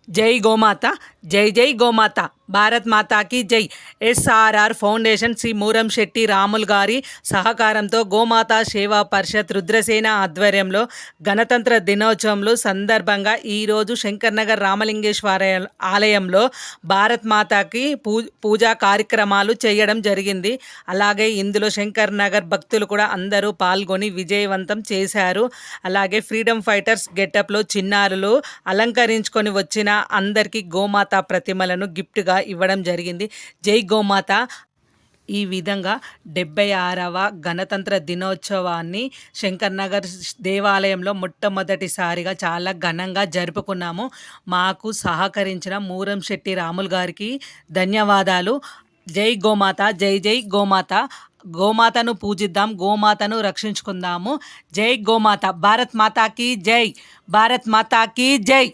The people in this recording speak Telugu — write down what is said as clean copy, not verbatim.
జై గోమాత జై జై గోమాత భారత్ మాతాకి జై. ఎస్ఆర్ఆర్ ఫౌండేషన్ శ్రీ మూరం శెట్టి రాములు గారి సహకారంతో గోమాత సేవా పరిషత్ రుద్రసేన ఆధ్వర్యంలో గణతంత్ర దినోత్సవంలో సందర్భంగా ఈరోజు శంకర్నగర్ రామలింగేశ్వర ఆలయంలో భారత్ మాతాకి పూజా కార్యక్రమాలు చేయడం జరిగింది. అలాగే ఇందులో శంకర్ నగర్ భక్తులు కూడా అందరూ పాల్గొని విజయవంతం చేశారు. అలాగే ఫ్రీడమ్ ఫైటర్స్ గెటప్లో చిన్నారులు అలంకరించుకొని వచ్చిన అందరికీ గోమాత ప్రతిమలను గిఫ్ట్గా ఇవ్వడం జరిగింది. జై గోమాత. ఈ విధంగా 76వ గణతంత్ర దినోత్సవాన్ని శంకర్నగర్ దేవాలయంలో మొట్టమొదటిసారిగా చాలా ఘనంగా జరుపుకున్నాము. మాకు సహకరించిన మూరం శెట్టి రాములు గారికి ధన్యవాదాలు. జై గోమాత జై జై గోమాత. గోమాతను పూజిద్దాం, గోమాతను రక్షించుకుందాము. జై గోమాత. భారత్ మాతాకి జై. భారత్ మాతాకి జై.